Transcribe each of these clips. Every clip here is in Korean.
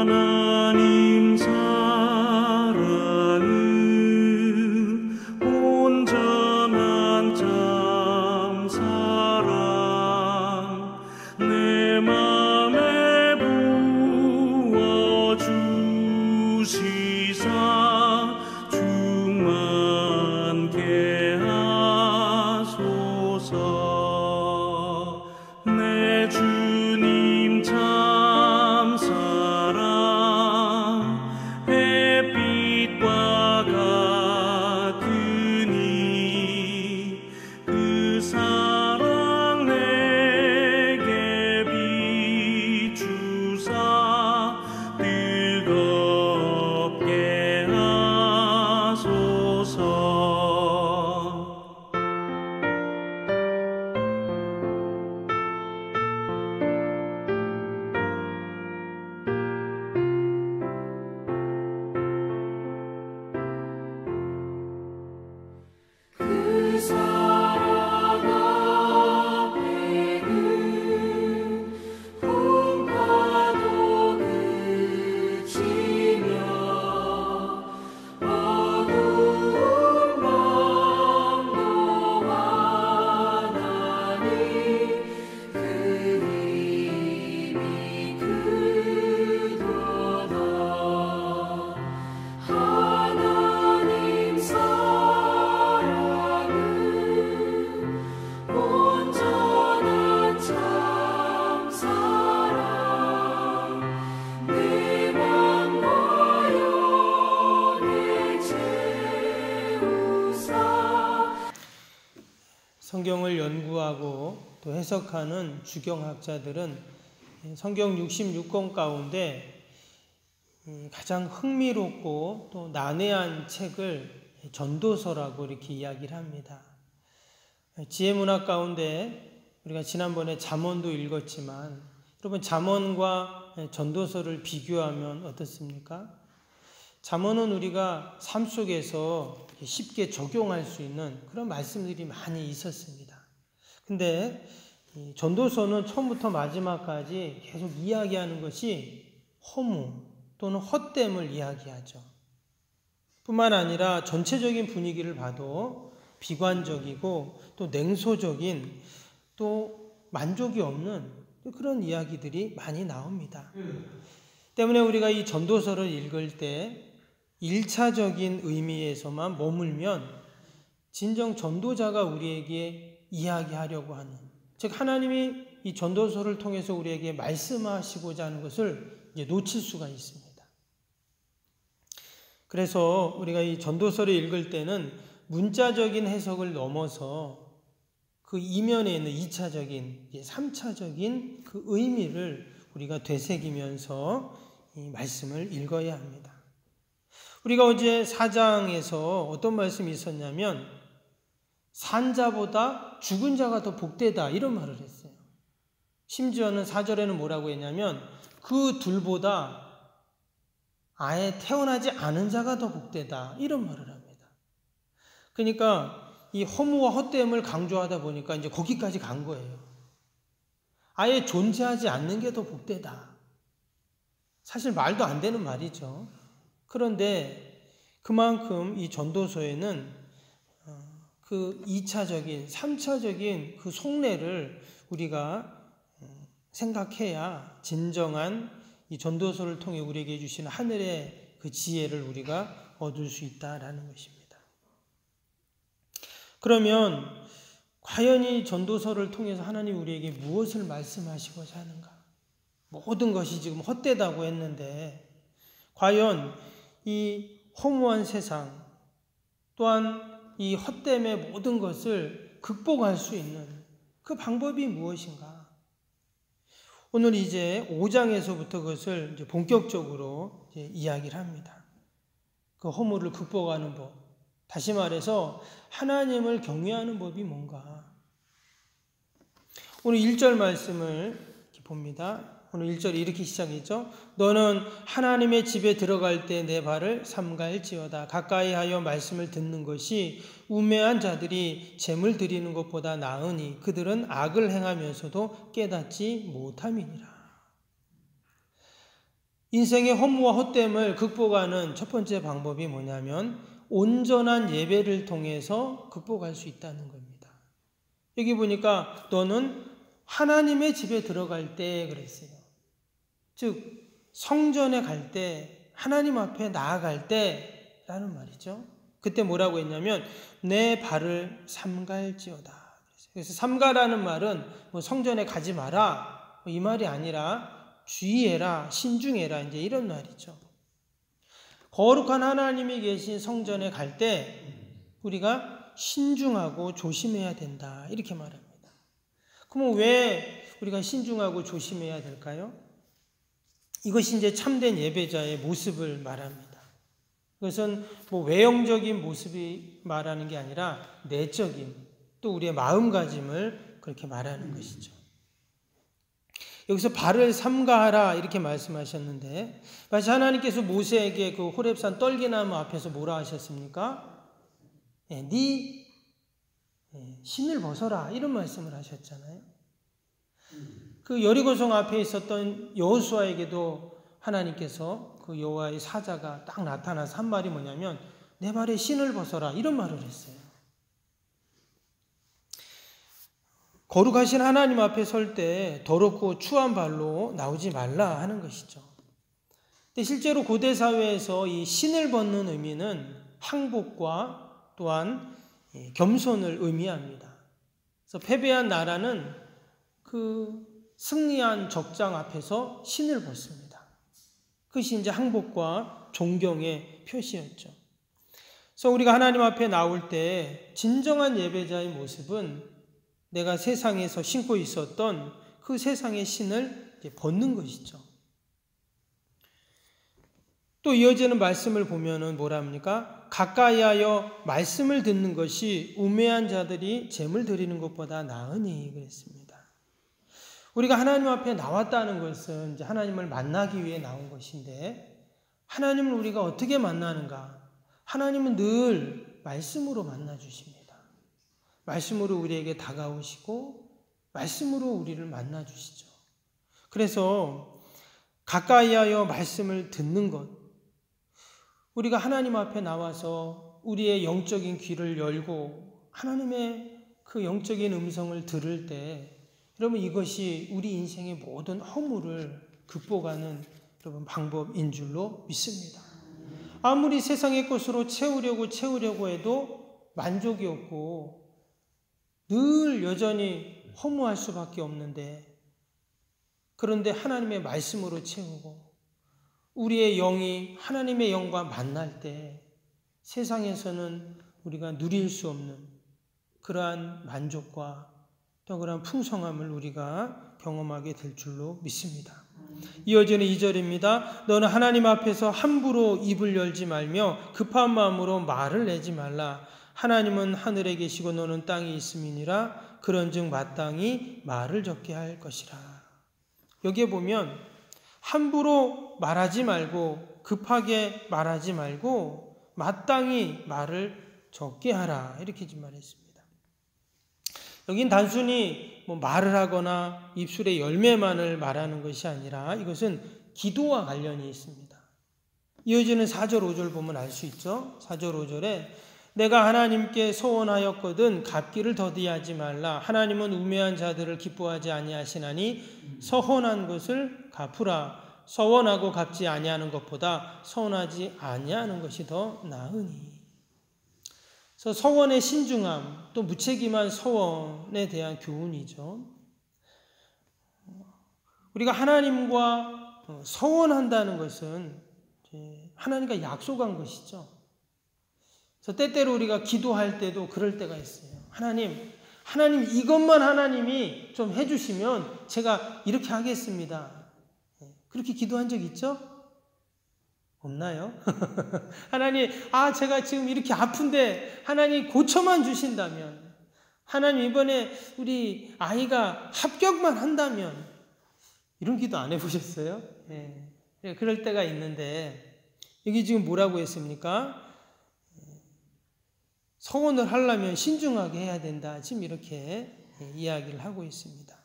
하나님 사랑은 온전한 참 사랑 내 맘에 부어주시사 충만케 하소서. 내 주님 참 사랑 햇빛과 같으니 그 사랑 내게 비추사 뜨겁게 하소서. 그 사랑 앞에는 풍파도 그치며 어두운 밤도 환하니 그 힘이 크도다. 하나님 사랑은 온전한 참 사랑 내 맘과 영에 채우사. 성경을 연구하고 또 해석하는 주경학자들은 성경 66권 가운데 가장 흥미롭고 또 난해한 책을 전도서라고 이렇게 이야기를 합니다. 지혜문학 가운데 우리가 지난번에 잠언도 읽었지만 여러분 잠언과 전도서를 비교하면 어떻습니까? 잠언은 우리가 삶 속에서 쉽게 적용할 수 있는 그런 말씀들이 많이 있었습니다. 근데 이 전도서는 처음부터 마지막까지 계속 이야기하는 것이 허무 또는 헛됨을 이야기하죠. 뿐만 아니라 전체적인 분위기를 봐도 비관적이고 또 냉소적인 또 만족이 없는 그런 이야기들이 많이 나옵니다. 때문에 우리가 이 전도서를 읽을 때 1차적인 의미에서만 머물면 진정 전도자가 우리에게 이야기하려고 하는, 즉 하나님이 이 전도서를 통해서 우리에게 말씀하시고자 하는 것을 이제 놓칠 수가 있습니다. 그래서 우리가 이 전도서를 읽을 때는 문자적인 해석을 넘어서 그 이면에 있는 2차적인, 3차적인 그 의미를 우리가 되새기면서 이 말씀을 읽어야 합니다. 우리가 어제 4장에서 어떤 말씀이 있었냐면 산 자보다 죽은 자가 더 복되다 이런 말을 했어요. 심지어는 4절에는 뭐라고 했냐면 그 둘보다 아예 태어나지 않은 자가 더 복되다 이런 말을 합니다. 그러니까 이 허무와 헛됨을 강조하다 보니까 이제 거기까지 간 거예요. 아예 존재하지 않는 게 더 복되다. 사실 말도 안 되는 말이죠. 그런데 그만큼 이 전도서에는 그 2차적인, 3차적인 그 속내를 우리가 생각해야 진정한 이 전도서를 통해 우리에게 주시는 하늘의 그 지혜를 우리가 얻을 수 있다라는 것입니다. 그러면 과연 이 전도서를 통해서 하나님이 우리에게 무엇을 말씀하시고자 하는가? 모든 것이 지금 헛되다고 했는데 과연 이 허무한 세상 또한 이 헛됨의 모든 것을 극복할 수 있는 그 방법이 무엇인가? 오늘 이제 5장에서부터 그것을 이제 본격적으로 이제 이야기를 합니다. 그 허무를 극복하는 법. 다시 말해서 하나님을 경외하는 법이 뭔가? 오늘 1절 말씀을 이렇게 봅니다. 오늘 1절이 이렇게 시작했죠. 너는 하나님의 집에 들어갈 때 내 발을 삼갈지어다. 가까이 하여 말씀을 듣는 것이 우매한 자들이 재물 드리는 것보다 나으니 그들은 악을 행하면서도 깨닫지 못함이니라. 인생의 허무와 헛됨을 극복하는 첫 번째 방법이 뭐냐면 온전한 예배를 통해서 극복할 수 있다는 겁니다. 여기 보니까 너는 하나님의 집에 들어갈 때 그랬어요. 즉 성전에 갈 때, 하나님 앞에 나아갈 때라는 말이죠. 그때 뭐라고 했냐면 내 발을 삼갈지어다. 그래서 삼가라는 말은 뭐 성전에 가지 마라 이 말이 아니라 주의해라, 신중해라 이제 이런 말이죠. 거룩한 하나님이 계신 성전에 갈 때 우리가 신중하고 조심해야 된다 이렇게 말합니다. 그럼 왜 우리가 신중하고 조심해야 될까요? 이것이 이제 참된 예배자의 모습을 말합니다. 그것은 뭐 외형적인 모습이 말하는 게 아니라 내적인 또 우리의 마음가짐을 그렇게 말하는 것이죠. 여기서 발을 삼가하라 이렇게 말씀하셨는데 마치 하나님께서 모세에게 그 호렙산 떨기나무 앞에서 뭐라 하셨습니까? 네 신을 벗어라 이런 말씀을 하셨잖아요. 그 여리고성 앞에 있었던 여호수아에게도 하나님께서 그 여호와의 사자가 딱 나타나서 한 말이 뭐냐면 내 발에 신을 벗어라 이런 말을 했어요. 거룩하신 하나님 앞에 설 때 더럽고 추한 발로 나오지 말라 하는 것이죠. 근데 실제로 고대 사회에서 이 신을 벗는 의미는 항복과 또한 겸손을 의미합니다. 그래서 패배한 나라는 그 승리한 적장 앞에서 신을 벗습니다. 그것이 이제 항복과 존경의 표시였죠. 그래서 우리가 하나님 앞에 나올 때 진정한 예배자의 모습은 내가 세상에서 신고 있었던 그 세상의 신을 벗는 것이죠. 또 이어지는 말씀을 보면은 뭐라 합니까? 가까이하여 말씀을 듣는 것이 우매한 자들이 제물 드리는 것보다 나으니 그랬습니다. 우리가 하나님 앞에 나왔다는 것은 이제 하나님을 만나기 위해 나온 것인데 하나님을 우리가 어떻게 만나는가? 하나님은 늘 말씀으로 만나 주십니다. 말씀으로 우리에게 다가오시고 말씀으로 우리를 만나 주시죠. 그래서 가까이하여 말씀을 듣는 것, 우리가 하나님 앞에 나와서 우리의 영적인 귀를 열고 하나님의 그 영적인 음성을 들을 때 여러분 이것이 우리 인생의 모든 허물을 극복하는 여러분 방법인 줄로 믿습니다. 아무리 세상의 것으로 채우려고 해도 만족이 없고 늘 여전히 허무할 수밖에 없는데 그런데 하나님의 말씀으로 채우고 우리의 영이 하나님의 영과 만날 때 세상에서는 우리가 누릴 수 없는 그러한 만족과 또 그러한 풍성함을 우리가 경험하게 될 줄로 믿습니다. 이어지는 2절입니다. 너는 하나님 앞에서 함부로 입을 열지 말며 급한 마음으로 말을 내지 말라. 하나님은 하늘에 계시고 너는 땅에 있음이니라. 그런즉 마땅히 말을 적게 할 것이라. 여기에 보면 함부로 말하지 말고 급하게 말하지 말고 마땅히 말을 적게 하라 이렇게 말했습니다. 여긴 단순히 뭐 말을 하거나 입술의 열매만을 말하는 것이 아니라 이것은 기도와 관련이 있습니다. 이어지는 4절 5절 보면 알 수 있죠. 4절 5절에 내가 하나님께 서원하였거든 갚기를 더디하지 말라. 하나님은 우매한 자들을 기뻐하지 아니하시나니 서원한 것을 갚으라. 서원하고 갚지 아니하는 것보다 서원하지 아니하는 것이 더 나으니. 그래서 서원의 신중함, 또 무책임한 서원에 대한 교훈이죠. 우리가 하나님과 서원한다는 것은 하나님과 약속한 것이죠. 그래서 때때로 우리가 기도할 때도 그럴 때가 있어요. 하나님 이것만 하나님이 좀 해주시면 제가 이렇게 하겠습니다. 그렇게 기도한 적 있죠? 없나요? 하나님, 제가 지금 이렇게 아픈데 하나님 고쳐만 주신다면, 하나님 이번에 우리 아이가 합격만 한다면, 이런 기도 안 해보셨어요? 네. 그럴 때가 있는데 여기 지금 뭐라고 했습니까? 서원을 하려면 신중하게 해야 된다. 지금 이렇게 이야기를 하고 있습니다.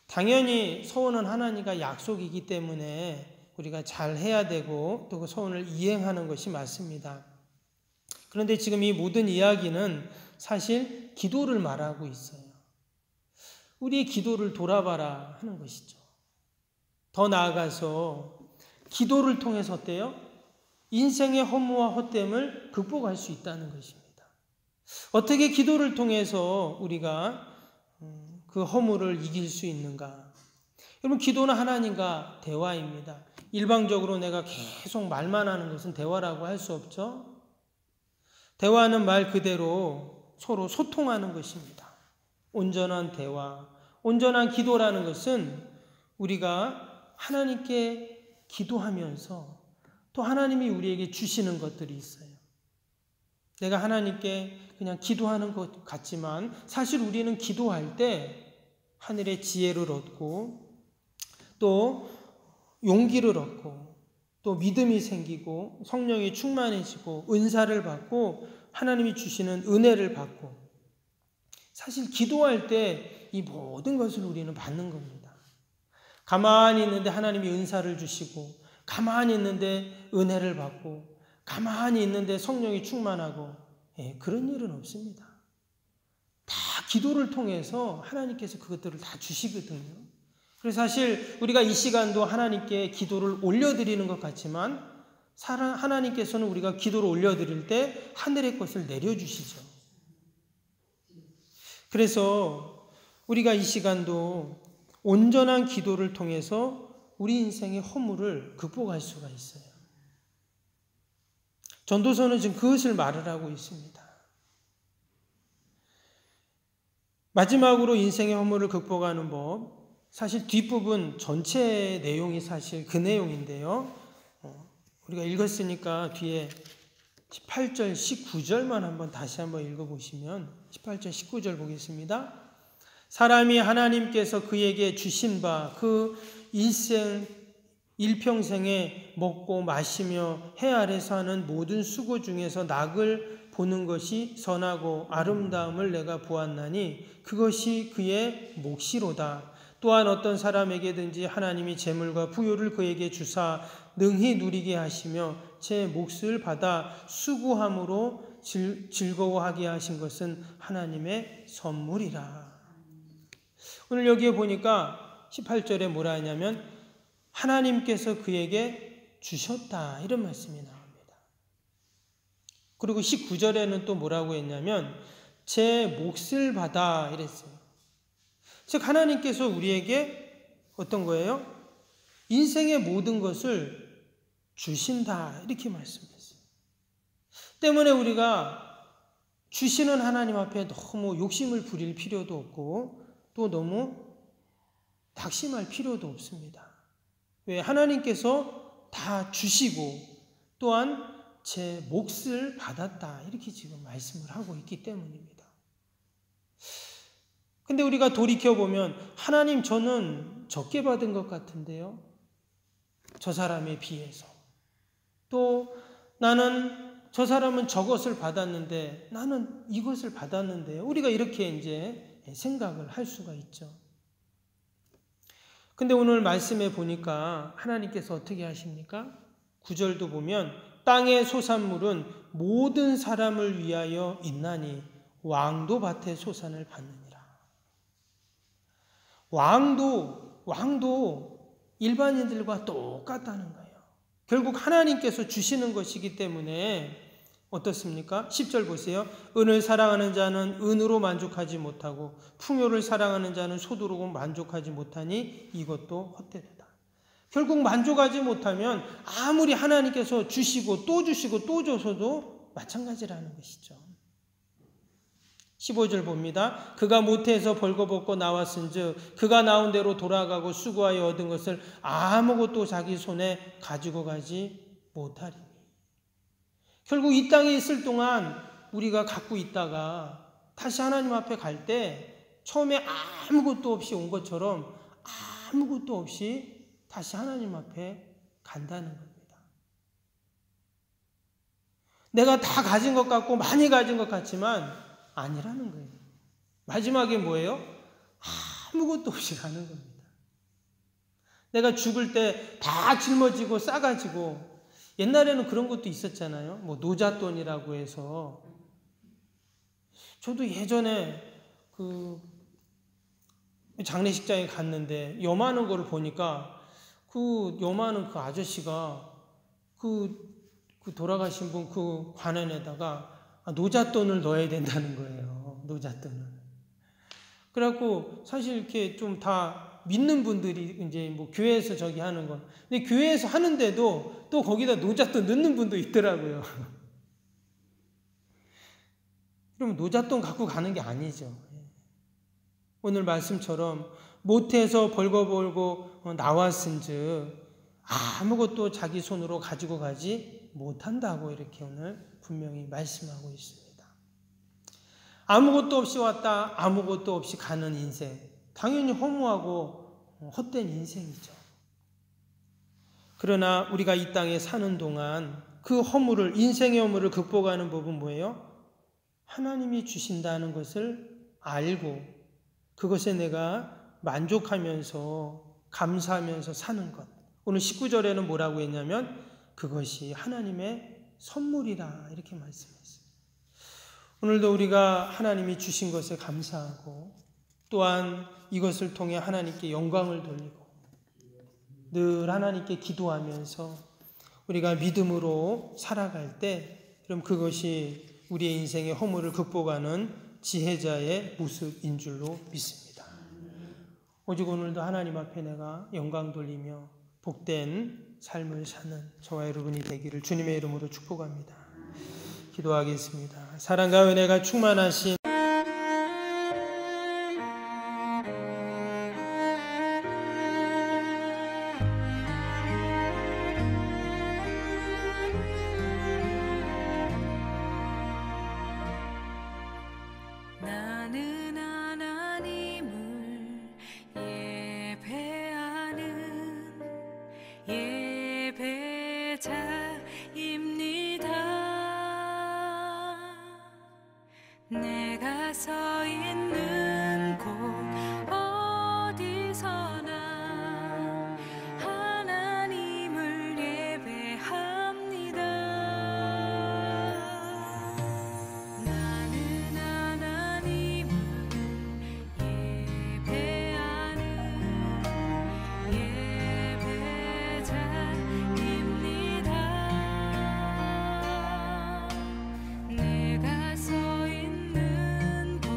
당연히 서원은 하나님과 약속이기 때문에 우리가 잘 해야 되고 또 그 서원을 이행하는 것이 맞습니다. 그런데 지금 이 모든 이야기는 사실 기도를 말하고 있어요. 우리의 기도를 돌아봐라 하는 것이죠. 더 나아가서 기도를 통해서 어때요? 인생의 허무와 헛됨을 극복할 수 있다는 것입니다. 어떻게 기도를 통해서 우리가 그 허무를 이길 수 있는가? 여러분, 기도는 하나님과 대화입니다. 일방적으로 내가 계속 말만 하는 것은 대화라고 할 수 없죠. 대화는 말 그대로 서로 소통하는 것입니다. 온전한 대화, 온전한 기도라는 것은 우리가 하나님께 기도하면서 또 하나님이 우리에게 주시는 것들이 있어요. 내가 하나님께 그냥 기도하는 것 같지만 사실 우리는 기도할 때 하늘의 지혜를 얻고 또 용기를 얻고 또 믿음이 생기고 성령이 충만해지고 은사를 받고 하나님이 주시는 은혜를 받고 사실 기도할 때 이 모든 것을 우리는 받는 겁니다. 가만히 있는데 하나님이 은사를 주시고 가만히 있는데 은혜를 받고 가만히 있는데 성령이 충만하고 그런 일은 없습니다. 다 기도를 통해서 하나님께서 그것들을 다 주시거든요. 그래서 사실 우리가 이 시간도 하나님께 기도를 올려드리는 것 같지만 하나님께서는 우리가 기도를 올려드릴 때 하늘의 것을 내려주시죠. 그래서 우리가 이 시간도 온전한 기도를 통해서 우리 인생의 허물을 극복할 수가 있어요. 전도서는 지금 그것을 말을 하고 있습니다. 마지막으로 인생의 허물을 극복하는 법, 사실 뒷부분 전체 내용이 사실 그 내용인데요. 우리가 읽었으니까 뒤에 18절, 19절만 한번 다시 한번 읽어보시면 18절, 19절 보겠습니다. 사람이 하나님께서 그에게 주신 바 그 일평생에 먹고 마시며 해 아래서 하는 모든 수고 중에서 낙을 보는 것이 선하고 아름다움을 내가 보았나니 그것이 그의 몫이로다. 또한 어떤 사람에게든지 하나님이 재물과 부요를 그에게 주사 능히 누리게 하시며 제 몫을 받아 수고함으로 즐거워하게 하신 것은 하나님의 선물이라. 오늘 여기에 보니까 18절에 뭐라 하냐면 하나님께서 그에게 주셨다 이런 말씀이 나옵니다. 그리고 19절에는 또 뭐라고 했냐면 제 몫을 받아 이랬어요. 즉 하나님께서 우리에게 어떤 거예요? 인생의 모든 것을 주신다 이렇게 말씀했어요. 때문에 우리가 주시는 하나님 앞에 너무 욕심을 부릴 필요도 없고 또 너무 낙심할 필요도 없습니다. 왜? 하나님께서 다 주시고 또한 제 몫을 받았다 이렇게 지금 말씀을 하고 있기 때문입니다. 근데 우리가 돌이켜보면 하나님 저는 적게 받은 것 같은데요. 저 사람에 비해서. 또 나는 저 사람은 저것을 받았는데 나는 이것을 받았는데 우리가 이렇게 이제 생각을 할 수가 있죠. 근데 오늘 말씀에 보니까 하나님께서 어떻게 하십니까? 9절도 보면 땅의 소산물은 모든 사람을 위하여 있나니 왕도 밭의 소산을 받느니라. 왕도 일반인들과 똑같다는 거예요. 결국 하나님께서 주시는 것이기 때문에 어떻습니까? 10절 보세요. 은을 사랑하는 자는 은으로 만족하지 못하고 풍요를 사랑하는 자는 소두로 만족하지 못하니 이것도 헛되도다. 결국 만족하지 못하면 아무리 하나님께서 주시고 또 줘서도 마찬가지라는 것이죠. 15절 봅니다. 그가 모태에서 벌거벗고 나왔은즉 그가 나온 대로 돌아가고 수고하여 얻은 것을 아무것도 자기 손에 가지고 가지 못하리니. 결국 이 땅에 있을 동안 우리가 갖고 있다가 다시 하나님 앞에 갈 때 처음에 아무것도 없이 온 것처럼 아무것도 없이 다시 하나님 앞에 간다는 겁니다. 내가 다 가진 것 같고 많이 가진 것 같지만 아니라는 거예요. 마지막에 뭐예요? 아무것도 없이 가는 겁니다. 내가 죽을 때 다 짊어지고 싸가지고, 옛날에는 그런 것도 있었잖아요. 뭐 노잣돈이라고 해서. 저도 예전에 그 장례식장에 갔는데 요만한 거를 보니까 그 요만한 그 아저씨가 그 돌아가신 분 그 관원에다가 노잣돈을 넣어야 된다는 거예요. 노잣돈을. 그래갖고 사실 이렇게 좀 다 믿는 분들이 이제 뭐 교회에서 저기 하는 건, 근데 교회에서 하는데도 또 거기다 노잣돈 넣는 분도 있더라고요. 그러면 노잣돈 갖고 가는 게 아니죠. 오늘 말씀처럼 못해서 벌거벌고 나왔은즉 아무것도 자기 손으로 가지고 가지 못한다고 이렇게 오늘 분명히 말씀하고 있습니다. 아무것도 없이 왔다 아무것도 없이 가는 인생, 당연히 허무하고 헛된 인생이죠. 그러나 우리가 이 땅에 사는 동안 그 허물을, 인생의 허물을 극복하는 법은 뭐예요? 하나님이 주신다는 것을 알고 그것에 내가 만족하면서 감사하면서 사는 것. 오늘 19절에는 뭐라고 했냐면 그것이 하나님의 선물이라 이렇게 말씀했어요. 오늘도 우리가 하나님이 주신 것에 감사하고 또한 이것을 통해 하나님께 영광을 돌리고 늘 하나님께 기도하면서 우리가 믿음으로 살아갈 때, 그럼 그것이 우리의 인생의 허물을 극복하는 지혜자의 모습인 줄로 믿습니다. 오직 오늘도 하나님 앞에 내가 영광 돌리며 복된 삶을 사는 저와 여러분이 되기를 주님의 이름으로 축복합니다. 기도하겠습니다. 사랑과 은혜가 충만하신 나는 하나님을 예배하는 예배자입니다. 내가 서 있는 곳 어디서나 하나님을 예배합니다. 나는 하나님을 예배하는 예배자입니다. 내가 서 있는 곳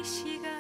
이 시간